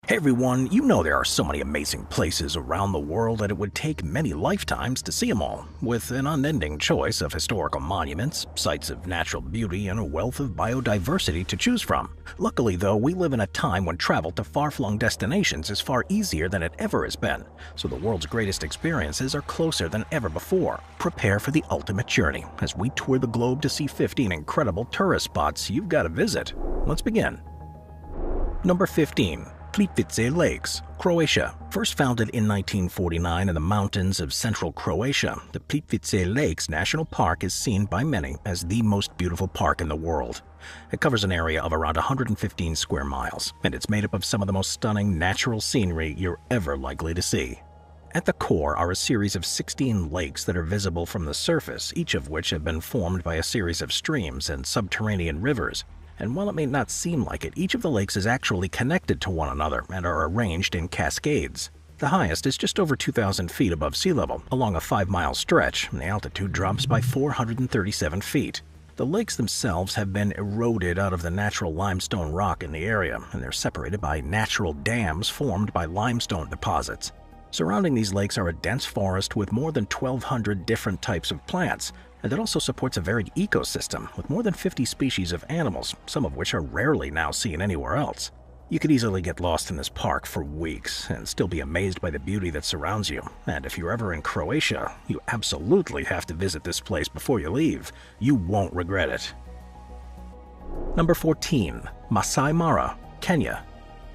Hey everyone, you know there are so many amazing places around the world that it would take many lifetimes to see them all, with an unending choice of historical monuments, sites of natural beauty, and a wealth of biodiversity to choose from. Luckily though, we live in a time when travel to far-flung destinations is far easier than it ever has been, so the world's greatest experiences are closer than ever before. Prepare for the ultimate journey as we tour the globe to see 15 incredible tourist spots you've got to visit. Let's begin. Number 15. Plitvice Lakes, Croatia. First founded in 1949 in the mountains of central Croatia, the Plitvice Lakes National Park is seen by many as the most beautiful park in the world. It covers an area of around 115 square miles, and it's made up of some of the most stunning natural scenery you're ever likely to see. At the core are a series of 16 lakes that are visible from the surface, each of which have been formed by a series of streams and subterranean rivers. And while it may not seem like it, each of the lakes is actually connected to one another and are arranged in cascades. The highest is just over 2,000 feet above sea level, along a 5-mile stretch, and the altitude drops by 437 feet. The lakes themselves have been eroded out of the natural limestone rock in the area, and they're separated by natural dams formed by limestone deposits. Surrounding these lakes are a dense forest with more than 1,200 different types of plants, and it also supports a varied ecosystem with more than 50 species of animals, some of which are rarely now seen anywhere else. You could easily get lost in this park for weeks and still be amazed by the beauty that surrounds you. And if you're ever in Croatia, you absolutely have to visit this place before you leave. You won't regret it. Number 14. Masai Mara, Kenya.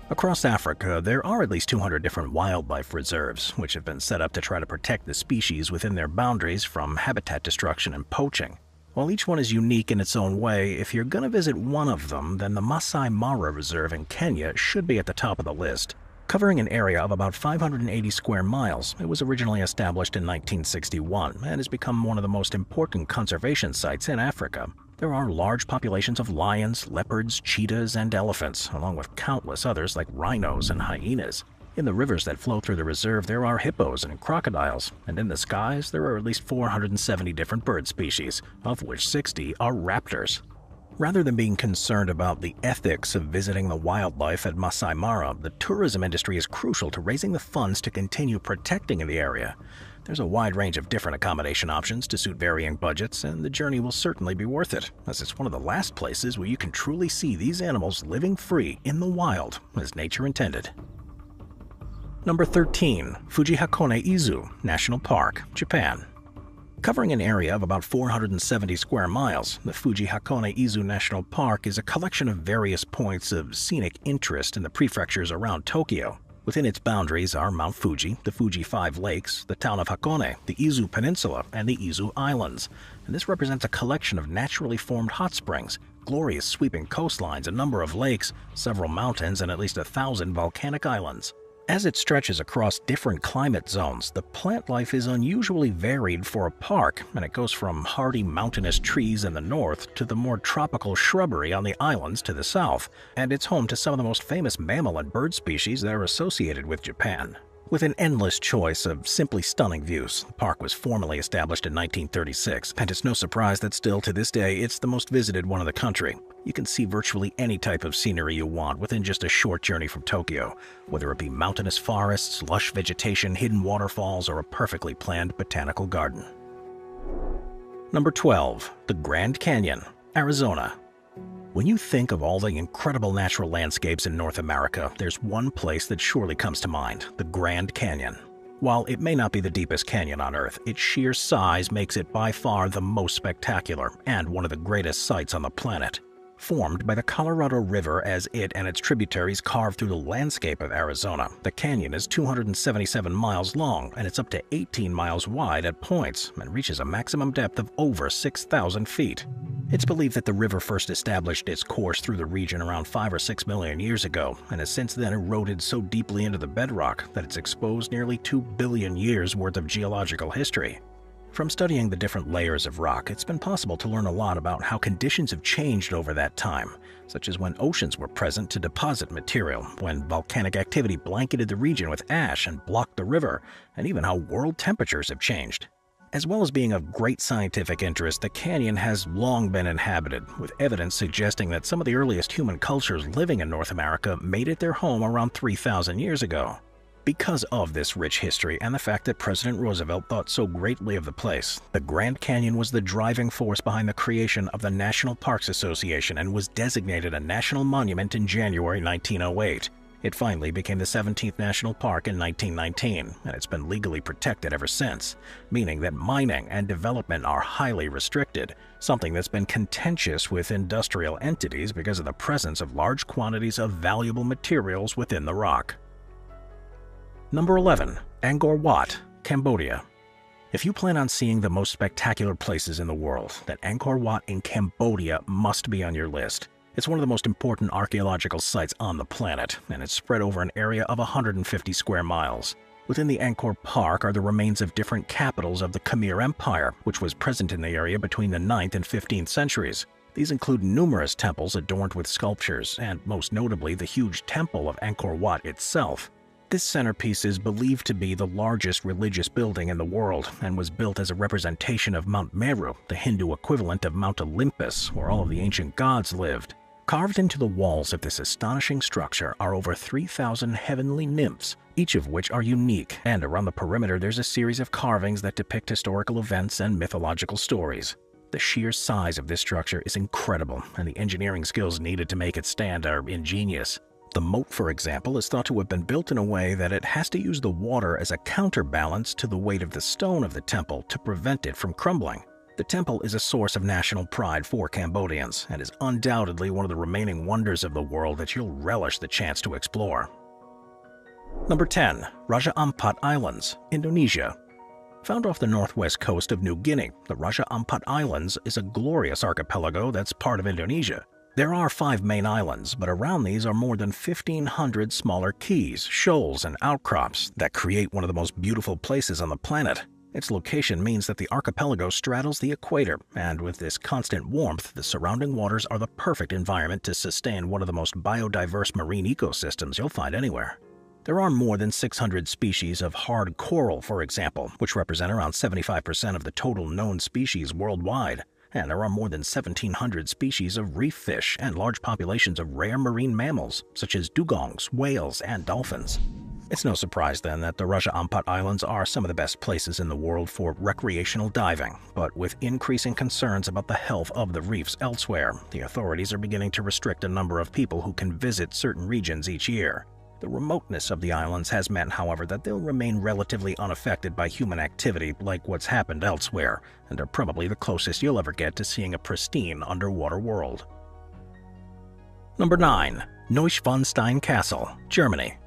Across Africa, there are at least 200 different wildlife reserves, which have been set up to try to protect the species within their boundaries from habitat destruction and poaching. While each one is unique in its own way, if you're going to visit one of them, then the Masai Mara Reserve in Kenya should be at the top of the list. Covering an area of about 580 square miles, it was originally established in 1961 and has become one of the most important conservation sites in Africa. There are large populations of lions, leopards, cheetahs, and elephants, along with countless others like rhinos and hyenas. In the rivers that flow through the reserve, there are hippos and crocodiles, and in the skies, there are at least 470 different bird species, of which 60 are raptors. Rather than being concerned about the ethics of visiting the wildlife at Masai Mara, the tourism industry is crucial to raising the funds to continue protecting the area. There's a wide range of different accommodation options to suit varying budgets, and the journey will certainly be worth it, as it's one of the last places where you can truly see these animals living free in the wild, as nature intended. Number 13. Fuji Hakone Izu National Park, Japan. Covering an area of about 470 square miles, the Fuji Hakone Izu National Park is a collection of various points of scenic interest in the prefectures around Tokyo. Within its boundaries are Mount Fuji, the Fuji 5 Lakes, the town of Hakone, the Izu Peninsula, and the Izu Islands. And this represents a collection of naturally formed hot springs, glorious sweeping coastlines, a number of lakes, several mountains, and at least 1,000 volcanic islands. As it stretches across different climate zones, the plant life is unusually varied for a park, and it goes from hardy mountainous trees in the north to the more tropical shrubbery on the islands to the south, and it's home to some of the most famous mammal and bird species that are associated with Japan. With an endless choice of simply stunning views, the park was formally established in 1936, and it's no surprise that still to this day it's the most visited one in the country. You can see virtually any type of scenery you want within just a short journey from Tokyo, whether it be mountainous forests, lush vegetation, hidden waterfalls, or a perfectly planned botanical garden. Number 12. The Grand Canyon, Arizona. When you think of all the incredible natural landscapes in North America, there's one place that surely comes to mind, the Grand Canyon. While it may not be the deepest canyon on Earth, its sheer size makes it by far the most spectacular and one of the greatest sights on the planet. Formed by the Colorado River as it and its tributaries carve through the landscape of Arizona, the canyon is 277 miles long and it's up to 18 miles wide at points and reaches a maximum depth of over 6,000 feet. It's believed that the river first established its course through the region around 5 or 6 million years ago and has since then eroded so deeply into the bedrock that it's exposed nearly 2 billion years worth of geological history. From studying the different layers of rock, it's been possible to learn a lot about how conditions have changed over that time, such as when oceans were present to deposit material, when volcanic activity blanketed the region with ash and blocked the river, and even how world temperatures have changed. As well as being of great scientific interest, the canyon has long been inhabited, with evidence suggesting that some of the earliest human cultures living in North America made it their home around 3,000 years ago. Because of this rich history and the fact that President Roosevelt thought so greatly of the place, the Grand Canyon was the driving force behind the creation of the National Parks Association and was designated a national monument in January 1908. It finally became the 17th National Park in 1919, and it's been legally protected ever since, meaning that mining and development are highly restricted, something that's been contentious with industrial entities because of the presence of large quantities of valuable materials within the rock. Number 11. Angkor Wat, Cambodia. If you plan on seeing the most spectacular places in the world, then Angkor Wat in Cambodia must be on your list. It's one of the most important archaeological sites on the planet, and it's spread over an area of 150 square miles. Within the Angkor Park are the remains of different capitals of the Khmer Empire, which was present in the area between the 9th and 15th centuries. These include numerous temples adorned with sculptures, and most notably the huge temple of Angkor Wat itself. This centerpiece is believed to be the largest religious building in the world and was built as a representation of Mount Meru, the Hindu equivalent of Mount Olympus, where all of the ancient gods lived. Carved into the walls of this astonishing structure are over 3,000 heavenly nymphs, each of which are unique, and around the perimeter there's a series of carvings that depict historical events and mythological stories. The sheer size of this structure is incredible, and the engineering skills needed to make it stand are ingenious. The moat, for example, is thought to have been built in a way that it has to use the water as a counterbalance to the weight of the stone of the temple to prevent it from crumbling. The temple is a source of national pride for Cambodians and is undoubtedly one of the remaining wonders of the world that you'll relish the chance to explore. Number 10. Raja Ampat Islands, Indonesia. Found off the northwest coast of New Guinea, the Raja Ampat Islands is a glorious archipelago that's part of Indonesia. There are 5 main islands, but around these are more than 1,500 smaller keys, shoals, and outcrops that create one of the most beautiful places on the planet. Its location means that the archipelago straddles the equator, and with this constant warmth, the surrounding waters are the perfect environment to sustain one of the most biodiverse marine ecosystems you'll find anywhere. There are more than 600 species of hard coral, for example, which represent around 75% of the total known species worldwide. And there are more than 1,700 species of reef fish and large populations of rare marine mammals, such as dugongs, whales, and dolphins. It's no surprise then that the Raja Ampat Islands are some of the best places in the world for recreational diving, but with increasing concerns about the health of the reefs elsewhere, the authorities are beginning to restrict the number of people who can visit certain regions each year. The remoteness of the islands has meant, however, that they'll remain relatively unaffected by human activity like what's happened elsewhere, and are probably the closest you'll ever get to seeing a pristine underwater world. Number 9. Neuschwanstein Castle, Germany.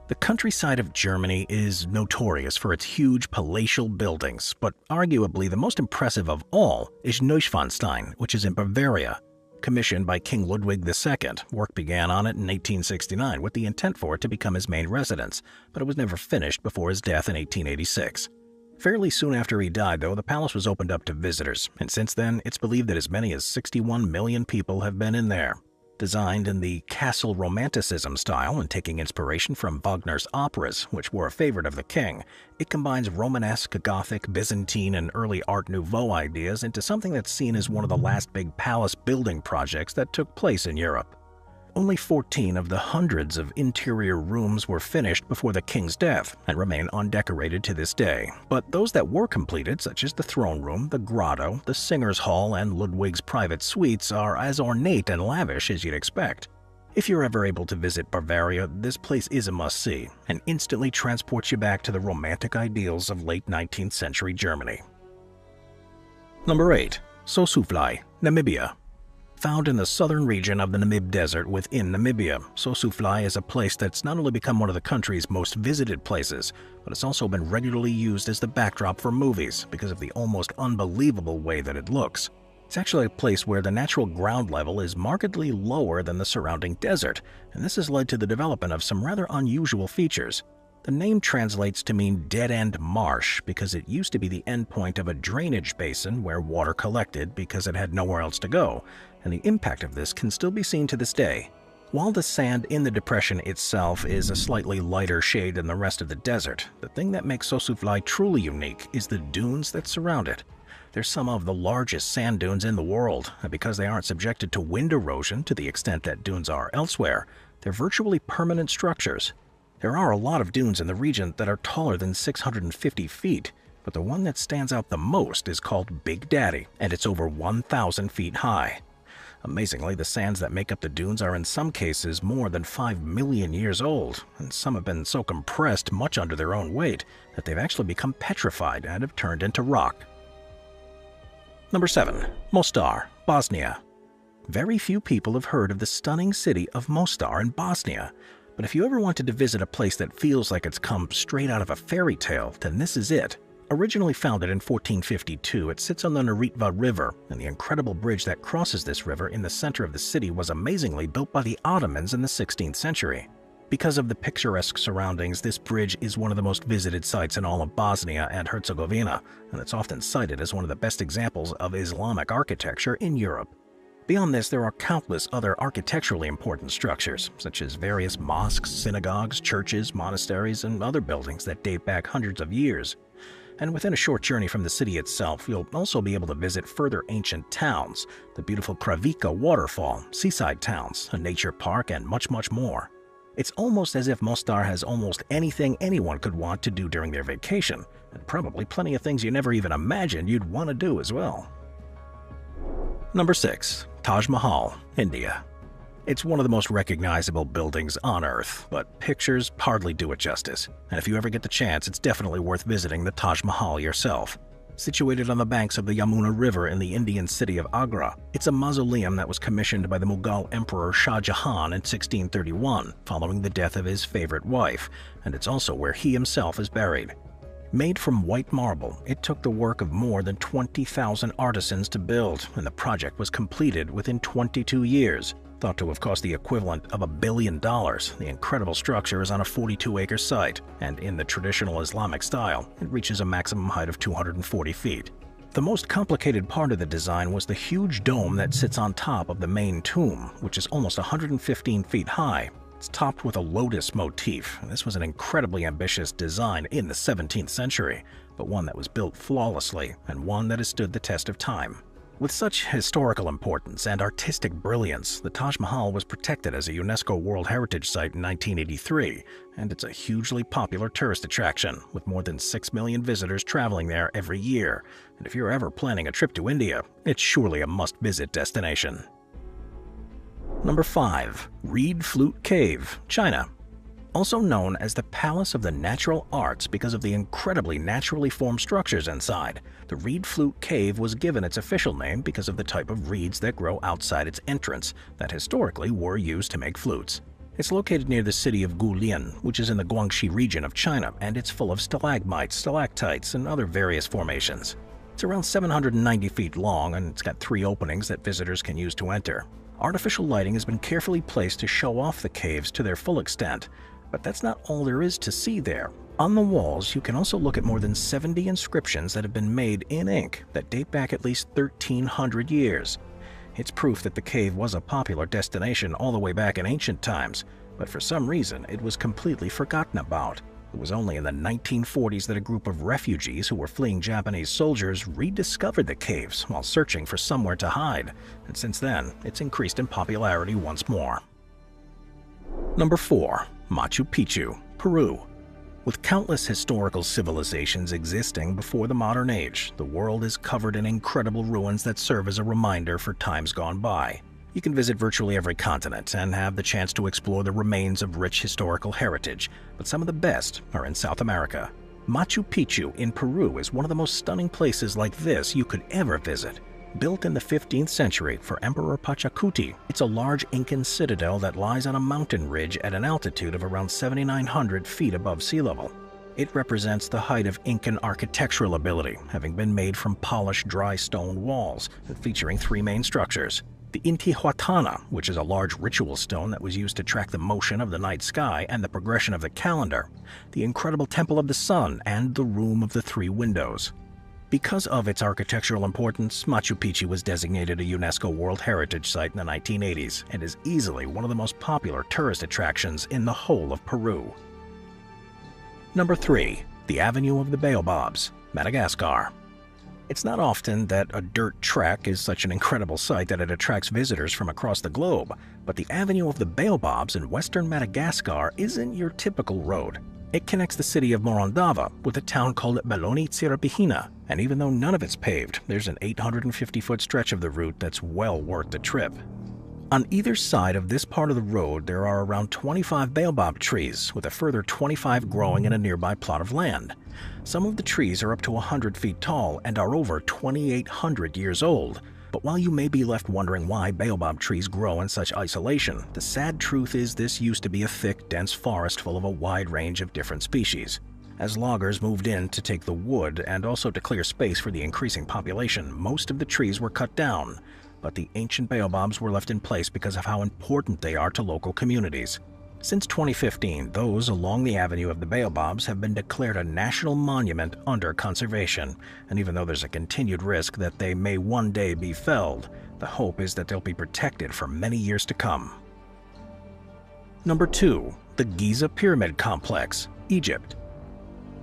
The countryside of Germany is notorious for its huge palatial buildings, but arguably the most impressive of all is Neuschwanstein, which is in Bavaria. Commissioned by King Ludwig II, work began on it in 1869 with the intent for it to become his main residence, but it was never finished before his death in 1886. Fairly soon after he died, though, the palace was opened up to visitors, and since then it's believed that as many as 61 million people have been in there. Designed in the castle romanticism style and taking inspiration from Wagner's operas, which were a favorite of the king, it combines Romanesque, Gothic, Byzantine, and early Art Nouveau ideas into something that's seen as one of the last big palace building projects that took place in Europe. Only 14 of the hundreds of interior rooms were finished before the king's death and remain undecorated to this day, but those that were completed, such as the throne room, the grotto, the singer's hall, and Ludwig's private suites, are as ornate and lavish as you'd expect. If you're ever able to visit Bavaria, this place is a must-see and instantly transports you back to the romantic ideals of late 19th century Germany. Number 8. Sosufly, Namibia. Found in the southern region of the Namib Desert within Namibia, Sosufly is a place that's not only become one of the country's most visited places, but it's also been regularly used as the backdrop for movies because of the almost unbelievable way that it looks. It's actually a place where the natural ground level is markedly lower than the surrounding desert, and this has led to the development of some rather unusual features. The name translates to mean dead-end marsh because it used to be the endpoint of a drainage basin where water collected because it had nowhere else to go, and the impact of this can still be seen to this day. While the sand in the depression itself is a slightly lighter shade than the rest of the desert, the thing that makes Sosufly truly unique is the dunes that surround it. They're some of the largest sand dunes in the world, and because they aren't subjected to wind erosion to the extent that dunes are elsewhere, they're virtually permanent structures. There are a lot of dunes in the region that are taller than 650 feet, but the one that stands out the most is called Big Daddy, and it's over 1,000 feet high. Amazingly, the sands that make up the dunes are in some cases more than 5 million years old, and some have been so compressed much under their own weight that they've actually become petrified and have turned into rock. Number 7. Mostar, Bosnia. Very few people have heard of the stunning city of Mostar in Bosnia, but if you ever wanted to visit a place that feels like it's come straight out of a fairy tale, then this is it. Originally founded in 1452, it sits on the Neretva River, and the incredible bridge that crosses this river in the center of the city was amazingly built by the Ottomans in the 16th century. Because of the picturesque surroundings, this bridge is one of the most visited sites in all of Bosnia and Herzegovina, and it's often cited as one of the best examples of Islamic architecture in Europe. Beyond this, there are countless other architecturally important structures, such as various mosques, synagogues, churches, monasteries, and other buildings that date back hundreds of years. And within a short journey from the city itself, you'll also be able to visit further ancient towns, the beautiful Kravica waterfall, seaside towns, a nature park, and much, much more. It's almost as if Mostar has almost anything anyone could want to do during their vacation, and probably plenty of things you never even imagined you'd want to do as well. Number 6. Taj Mahal, India. It's one of the most recognizable buildings on Earth, but pictures hardly do it justice. And if you ever get the chance, it's definitely worth visiting the Taj Mahal yourself. Situated on the banks of the Yamuna River in the Indian city of Agra, it's a mausoleum that was commissioned by the Mughal Emperor Shah Jahan in 1631, following the death of his favorite wife, and it's also where he himself is buried. Made from white marble, it took the work of more than 20,000 artisans to build, and the project was completed within 22 years. Thought to have cost the equivalent of $1 billion, the incredible structure is on a 42-acre site, and in the traditional Islamic style, it reaches a maximum height of 240 feet. The most complicated part of the design was the huge dome that sits on top of the main tomb, which is almost 115 feet high. It's topped with a lotus motif, and this was an incredibly ambitious design in the 17th century, but one that was built flawlessly, and one that has stood the test of time. With such historical importance and artistic brilliance, the Taj Mahal was protected as a UNESCO World Heritage Site in 1983, and it's a hugely popular tourist attraction, with more than 6 million visitors traveling there every year. And if you're ever planning a trip to India, it's surely a must-visit destination. Number 5. Reed Flute Cave, China. Also known as the Palace of the Natural Arts because of the incredibly naturally formed structures inside, the Reed Flute Cave was given its official name because of the type of reeds that grow outside its entrance that historically were used to make flutes. It's located near the city of Guilin, which is in the Guangxi region of China, and it's full of stalagmites, stalactites, and other various formations. It's around 790 feet long, and it's got 3 openings that visitors can use to enter. Artificial lighting has been carefully placed to show off the caves to their full extent, but that's not all there is to see there. On the walls, you can also look at more than 70 inscriptions that have been made in ink that date back at least 1,300 years. It's proof that the cave was a popular destination all the way back in ancient times, but for some reason it was completely forgotten about. It was only in the 1940s that a group of refugees who were fleeing Japanese soldiers rediscovered the caves while searching for somewhere to hide, and since then, it's increased in popularity once more. Number 4. Machu Picchu, Peru. With countless historical civilizations existing before the modern age, the world is covered in incredible ruins that serve as a reminder for times gone by. You can visit virtually every continent and have the chance to explore the remains of rich historical heritage, but some of the best are in South America. Machu Picchu in Peru is one of the most stunning places like this you could ever visit. Built in the 15th century for Emperor Pachacuti, it's a large Incan citadel that lies on a mountain ridge at an altitude of around 7,900 feet above sea level. It represents the height of Incan architectural ability, having been made from polished dry stone walls, featuring 3 main structures. The Intihuatana, which is a large ritual stone that was used to track the motion of the night sky and the progression of the calendar. The incredible Temple of the Sun, and the Room of the 3 Windows. Because of its architectural importance, Machu Picchu was designated a UNESCO World Heritage Site in the 1980s and is easily one of the most popular tourist attractions in the whole of Peru. Number 3. The Avenue of the Baobabs, Madagascar. It's not often that a dirt trek is such an incredible sight that it attracts visitors from across the globe, but the Avenue of the Baobabs in western Madagascar isn't your typical road. It connects the city of Morondava with a town called Baloni Tsirapihina, and even though none of it's paved, there's an 850-foot stretch of the route that's well worth the trip. On either side of this part of the road, there are around 25 baobab trees, with a further 25 growing in a nearby plot of land. Some of the trees are up to 100 feet tall and are over 2,800 years old. But while you may be left wondering why baobab trees grow in such isolation, the sad truth is this used to be a thick, dense forest full of a wide range of different species. As loggers moved in to take the wood and also to clear space for the increasing population, most of the trees were cut down. But the ancient baobabs were left in place because of how important they are to local communities. Since 2015, those along the Avenue of the Baobabs have been declared a national monument under conservation, and even though there's a continued risk that they may one day be felled, the hope is that they'll be protected for many years to come. Number 2. The Giza Pyramid Complex, Egypt.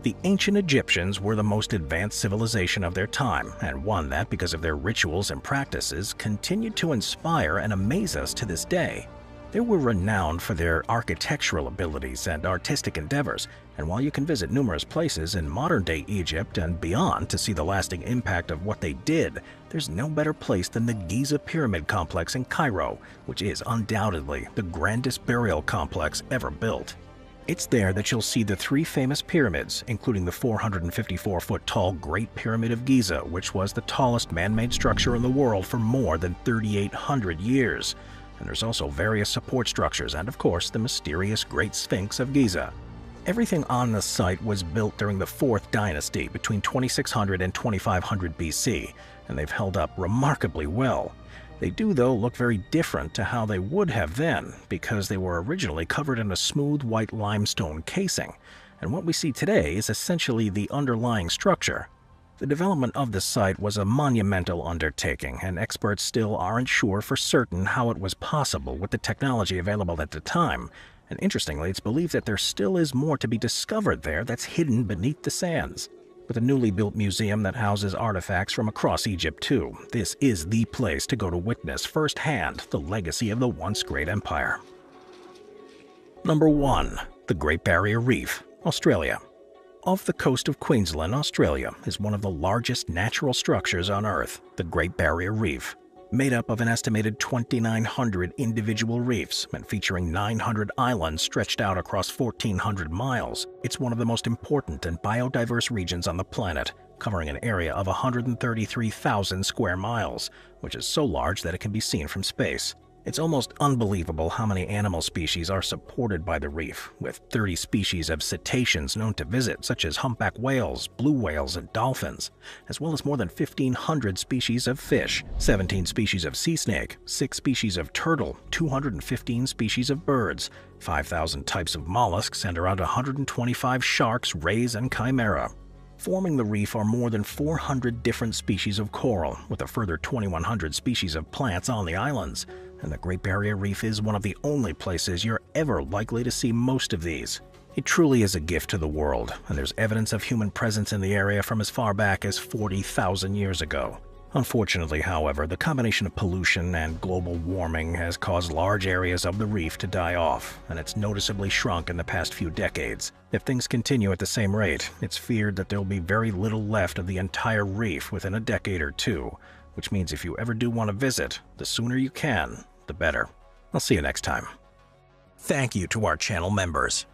The ancient Egyptians were the most advanced civilization of their time, and one that, because of their rituals and practices, continued to inspire and amaze us to this day. They were renowned for their architectural abilities and artistic endeavors, and while you can visit numerous places in modern-day Egypt and beyond to see the lasting impact of what they did, there's no better place than the Giza Pyramid Complex in Cairo, which is undoubtedly the grandest burial complex ever built. It's there that you'll see the 3 famous pyramids, including the 454-foot-tall Great Pyramid of Giza, which was the tallest man-made structure in the world for more than 3,800 years. And there's also various support structures and, of course, the mysterious Great Sphinx of Giza. Everything on the site was built during the 4th dynasty between 2600 and 2500 BC, and they've held up remarkably well. They do, though, look very different to how they would have then, because they were originally covered in a smooth white limestone casing, and what we see today is essentially the underlying structure. The development of the site was a monumental undertaking, and experts still aren't sure for certain how it was possible with the technology available at the time. And interestingly, it's believed that there still is more to be discovered there that's hidden beneath the sands. With a newly built museum that houses artifacts from across Egypt too, this is the place to go to witness firsthand the legacy of the once great empire. Number 1. The Great Barrier Reef, Australia. Off the coast of Queensland, Australia, is one of the largest natural structures on Earth, the Great Barrier Reef. Made up of an estimated 2,900 individual reefs and featuring 900 islands stretched out across 1,400 miles, it's one of the most important and biodiverse regions on the planet, covering an area of 133,000 square miles, which is so large that it can be seen from space. It's almost unbelievable how many animal species are supported by the reef, with 30 species of cetaceans known to visit, such as humpback whales, blue whales, and dolphins, as well as more than 1,500 species of fish, 17 species of sea snake, 6 species of turtle, 215 species of birds, 5,000 types of mollusks, and around 125 sharks, rays, and chimera. Forming the reef are more than 400 different species of coral, with a further 2,100 species of plants on the islands, and the Great Barrier Reef is one of the only places you're ever likely to see most of these. It truly is a gift to the world, and there's evidence of human presence in the area from as far back as 40,000 years ago. Unfortunately, however, the combination of pollution and global warming has caused large areas of the reef to die off, and it's noticeably shrunk in the past few decades. If things continue at the same rate, it's feared that there'll be very little left of the entire reef within a decade or two, which means if you ever do want to visit, the sooner you can, the better. I'll see you next time. Thank you to our channel members.